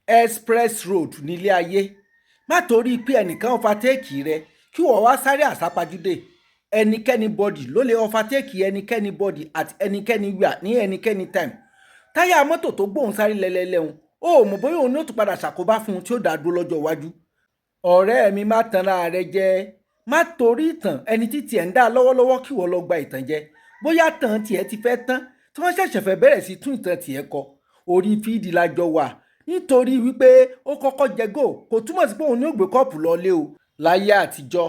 express road nílé ayé. Má torí pé ẹnìkan overtake rẹ kí wọ́n wá sáré àsápajúdé. Ẹnikẹ́ni body ló lè overtake ẹnikẹ́ni body at ẹnikẹ́ni where ní ẹnikẹ́ni time. Táyà mọ́tò tó gbóhùn sáré lẹ́lẹ́lẹ́hun ó mọ̀ bóyá òun ní ó tún padà ṣàkóbá fún un tí ó dá dúró lọ́jọ́ iwájú. Ọ̀rẹ́ mi má tanra rẹ jẹ. Má torí ìtàn ẹni tí tiẹ̀ ń dá lọ́wọ́lọ́wọ́ kí wọ́n lọ gba ìtàn jẹ. Bóyá tàn tiẹ̀ ti fẹ́ tán tí wọ́n ṣẹ̀ṣẹ̀ fẹ́ bẹ̀rẹ̀ sí tún ìtàn tiẹ̀ kọ. Orí fíìdì la jọ wà nítorí wípé ó kọ́kọ́ jẹ góò kò túmọ̀ sí pé òun ní ó gbé kọ́ọ̀pù lọlé o. Láyé àtijọ́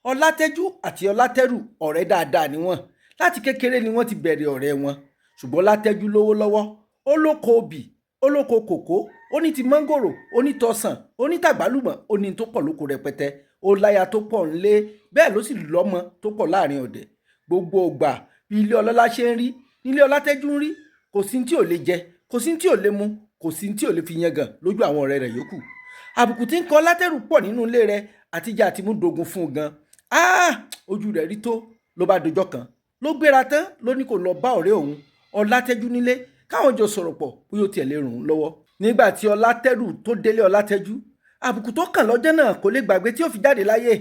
Ọlátẹ́jú àti Ọlátẹ́rù ọ̀rẹ́ dáadáa ni wọ́n. Láti kékeré ni wọ́n ti bẹ̀rẹ̀ ọ̀rẹ́ wọn. Ṣùgbọ́n Ọlátẹ́jú lówó lọ́wọ́, ó lóko obì, ó lóko kòkó, ó ní ti mángòrò, ó ní tọsàn, ó ní tàgbálùmọ̀, ó ní tó pọ̀ lóko rẹpẹtẹ, ó láya tó pọ̀ ńlé, bẹ́ẹ̀ ló sì lọ́mọ tó pọ̀ láàrin ọ̀dẹ̀. Gbogbo ògbà bí ilé ọlọ́lá ṣe ń rí nílé Ọlátẹ́jú ń rí, kò sí tí ò lè jẹ, kò sí tí ò lè mu, kò sí tí ò lè fi yangàn lójú àwọn ọ̀rẹ́ rẹ̀ yòókù. Àbùkù tí ń kan Ọlátẹ́rù pọ̀ nínú ilé rẹ̀ àtijọ́ àti mú dogun fún un gan. Ojú rẹ̀ rí tó ló bá dojọ́ kan ló gbéra tán ló ní kó lọ bá ọ̀rẹ́ òun Ọlátẹ́jú nílé káwọn jọ sọ̀rọ̀ pọ̀ bóyá ó tiẹ̀ lè rùn ún lọ́wọ́. Nígbà tí Ọlátẹ́rù tó délé Ọlátẹ́jú, àbùkù tó kàn lọ́jọ́ náà kò lè gbàgbé tí ó fi jáde láyé.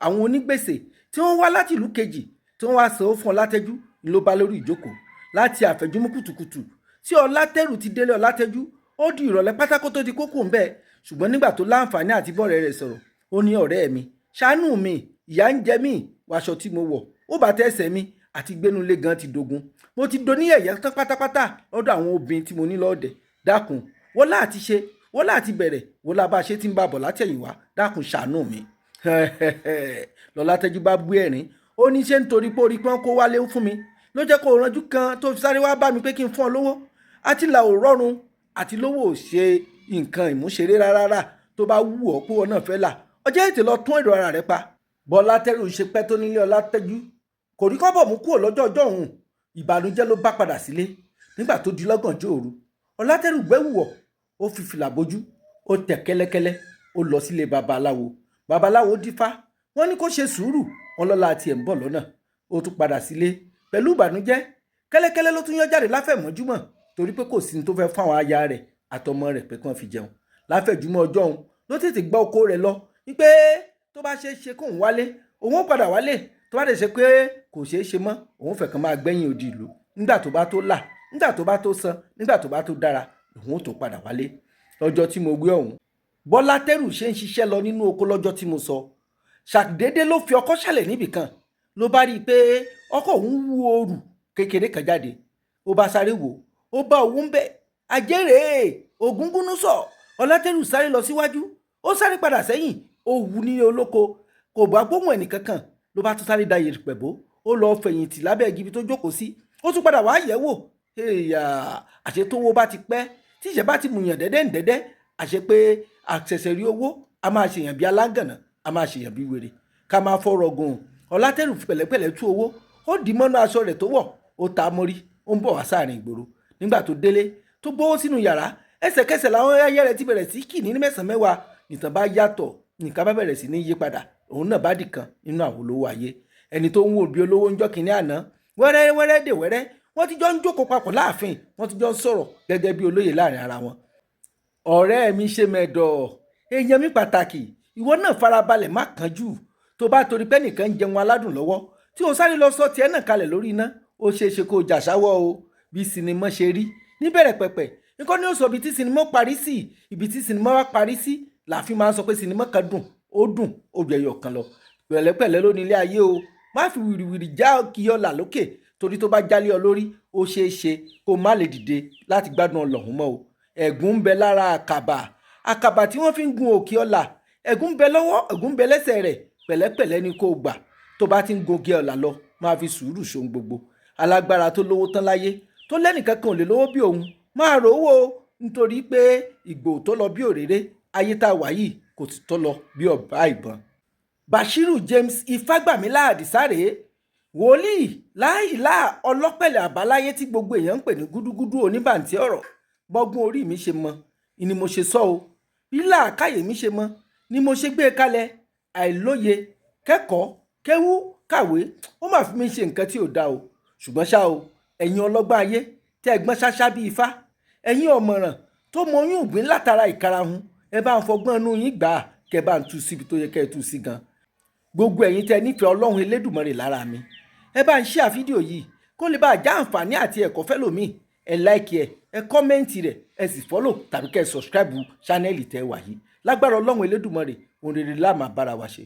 Àwọn onígbèsè tí wọ́n wá láti ìlú kejì tí wọ́n wá sanwó fún Ọlátẹ́jú ni ló bá lórí ìjókòó láti àfẹ̀júmọ́ kùtùkùtù tí Ọlátẹ́rù ti délé Ọlátẹ́jú. Ó di ìrọ̀lẹ́ pátákó tó di kókó ń bẹ́ẹ̀, ṣùgbọ́n nígbà tó láǹfààní àti bọ́ọ̀rẹ́ rẹ̀ sọ̀rọ̀ ó ní ọ̀rẹ́ mi ṣàánú mi, ìyà ń jẹ mí, wàṣọ tí mo wọ̀ ó bàtà ẹsẹ̀ mi àti gbénulé gan ti dogun. Mo ti doníyẹ̀yẹ́ tán pátápátá lọ́dọ̀ àwọn obìnrin tí mo ní lọ́ọ̀dẹ̀. Dákun wọ́n láti ṣe wọ́n láti bẹ̀rẹ̀ wọ́n lábá ṣe tí ń bá bọ̀ látẹ̀yìnwá, dákun ṣàánú mi. Lọ́látẹ́jú bá bú ẹ̀rín ó ní ṣé nítorí pé orí pọ́n kó wálé fún mi ló jẹ́ kó ranjú kan tó fi sáré wá bá mi pé kí n fún ọ lówó. Àti là ò rọrùn àti lówó ò ṣe nǹkan ìmúṣeré rárá. Tó bá wù ọ́ pé wọn náà fẹ́ là ọjọ́ ètè lọ tún èrò ara rẹ pa. Bọ́látẹ́rù ṣe pẹ́ tó nílé Ọlátẹ́jú kò rí kọ́bọ̀ mú kúrò lọ́jọ́ ọjọ́ òun. Ìbànújẹ́ ló bá padà sílé nígbà tó di lọ́gànjọ́ òru. Ọlátẹ́rù gbẹ́wù wọ̀ ó fi fìlà bojú ó tẹ̀ kẹ́lẹ́kẹ́lẹ́ ó lọ sílé babaláwo. Babaláwo dífá wọ́n ní kó ṣe sùúrù, wọn lọ́la tiẹ̀ ń bọ̀ lọ́nà. Ó tún padà sílé pẹ̀lú ìbànújẹ́. Kẹ́lẹ́kẹ́lẹ́ ló tún yán jáde láfẹ̀mọ́júmọ́ torí pé kò sí ní tó fẹ́ fún àwọn aya rẹ̀ àtọmọ rẹ̀ pé kí wọ́n fi jẹun. Láfẹ̀júmọ́ ọjọ́ òun ló tètè gbá oko rẹ̀ lọ wípé tó bá ṣe é ṣe kóun wálé òun ó padà wálé, tó bá dẹ̀ ṣe pé kò ṣeé ṣe mọ́ òun fẹ́ kàn máa gbẹ́yìn odi ìlú. Nígbà tó bá tó là, nígbà tó bá tó san, nígbà tó bá tó dára òun ó tó padà wálé. Lọ́jọ́ tí mo gbé ọ̀hún Bọ́látẹ́rù ṣe ń ṣiṣẹ́ lọ nínú oko lọ́jọ́ tí mo sọ, ṣàdédé ló fi ọkọ́ ṣàlẹ̀ níbìkan ló bá rí i pé ọkọ̀ òun wú òòrù kékeré kan jáde. Ó bá sáré wò ó bá owó ń bẹ̀. Àjèrè Ògúngúnú sọ. Ọlátẹ́rù sáré lọ síwájú ó sáré padà sẹ́yìn ó wú ní olóko kò bá gbóhùn ẹnìkankan ló bá tún sáré da yèrèpẹ̀ bò ó lọ fẹ̀yìntì lábẹ́ igi tó jókòó sí. Ó tún padà wá yẹ̀ wò àṣẹ tówó bá ti pẹ́ tí ìṣẹ́ bá ti mùyàn dẹ́dẹ́ àṣẹ pé àṣẹ̀ṣẹ̀ rí owó a máa ṣèyàn bí alágànná a máa ṣèyàn bí wèrè ká máa fọ̀rọ̀ gùn. Ọlátẹ́rù pẹ̀lẹ́pẹ̀lẹ́ tú owó ó dì mọ́nú aṣọ rẹ̀ tó wọ̀ ó ta mọ́rí ó ń bọ̀ wá sáàrin ìgboro. Nígbà tó délé tó gbówó sínú yàrá ẹsẹ̀kẹsẹ̀ làwọn ayé rẹ̀ ti bẹ̀rẹ̀ sí kì ní mẹ́sàn-án mẹ́wàá. Nìtàn bá yàtọ̀ nìkan bá bẹ̀rẹ̀ sí ní yí padà òun náà bá dì kan nínú àwọn olówó ayé. Ẹni tó ń wò bí olówó ń jọ́ kínní àná wẹ́rẹ́ dè wẹ́rẹ́ wọ́n ti jọ ń jókòó papọ̀ láàfin wọ́n ti jọ ń sọ̀rọ̀ gẹ́gẹ́ bí olóyè láàrin ara wọn. Ọ̀rẹ́ mi ṣe mẹ́dọ̀ èèyàn mi pàtàkì ìwọ náà farabalẹ̀ má kánjú. Tó bá torí pé nìkan ń jẹun aládùn lọ́wọ́ tí o sáré lọ sọ tiẹ̀ náà kalẹ̀ lórí iná ó ṣeé ṣe kó o jà sáwọ́ o. Bí sinimá ṣe rí níbẹ̀rẹ̀ pẹ̀pẹ̀ nǹkan ni ó sọ ibi tí sinimá parí sí. Ibi tí sinimá wá parí sí làáfin máa ń sọ pé sinimá kan dùn ó ju ẹyọ kan lọ. Pẹ̀lẹ́pẹ̀lẹ́ ló ní ilé ayé o. Má fi wìrìwìrì já kí ọlà lókè torí tó bá jálé ọ lórí ó ṣeé ṣe kó má lè dìde láti gbádùn ọlọ́hun mọ́ o. Ẹ̀gún ń bẹ lára àkàbà tí wọ́n fi ń gun òkè ọlà. Ẹ̀gún ń bẹ lọ́wọ́ ẹ̀gún ń bẹ lẹ́sẹ̀ rẹ̀. Pẹ̀lẹ́pẹ̀lẹ́ ni kó gbà tó bá ti ń gun òkè ọlà lọ máa fi sùúrù ṣohun gbogbo. Alágbára tó lówó tán láyé tó lẹ́nìkan kan ò lè lówó bí òun máa rówó nítorí pé ìgbò tó lọ bí òréré ayé tá a wà yìí kò sì tó lọ bí ọ̀bá ìbọn. Bashiru James Ifágbàmílà Àdìsá rèé, wòlíì láìlá ọlọ́pẹ̀lẹ̀ àbáláyé tí gbogbo èèyàn ń pè ní gúdúgúdú oníbàǹtí ọ̀rọ̀. Bọ́gbọ́n orí mi ṣe mọ ni mo ṣe sọ o, bí làákàyè mi ṣe mọ ni mo ṣe gbé e kalẹ̀. Àìlóye kẹ́kọ̀ọ́ kéwú kàwé ó mà fi mí ṣe nǹkan tí ò dáa o. Ṣùgbọ́n ṣá o ẹ̀yin ọlọ́gbọ́n ayé tẹ́ ẹ gbọ́n ṣáṣá bí ifá, ẹ̀yin ọ̀mọ̀ràn tó mọ oyún ìgbín látara ìkarahun ẹ bá ń fọgbọ́n inú yín gbà á kẹ bá ń tú síbi tó yẹ kẹ ẹ tú sí gan. gbogbo ẹ̀yin tẹ nífẹ̀ẹ́ ọlọ́run elédùmarè lára mi ẹ bá ń share fídíò yìí kó lè bá a já àǹfààní àti ẹ̀kọ́ fẹ́lòmíì. ẹ like ẹ kọ́mẹ́ǹtì rẹ̀ ẹ sì follow tàbí kẹ́ ẹ subscribe ṣánẹ́ẹ̀lì tẹ́ wà yìí. lágbára ọlọ́run elédùmarè ohun rere la máa bára wa ṣe.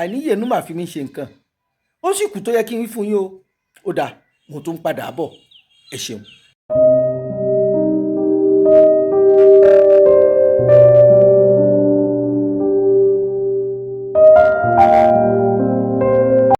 àìníyènú màá fi mí ṣe nǹkan ó sì kù tó yẹ kí n wí fún yín o. ó dáa mo tún ń padà bọ̀ ẹ ṣeun.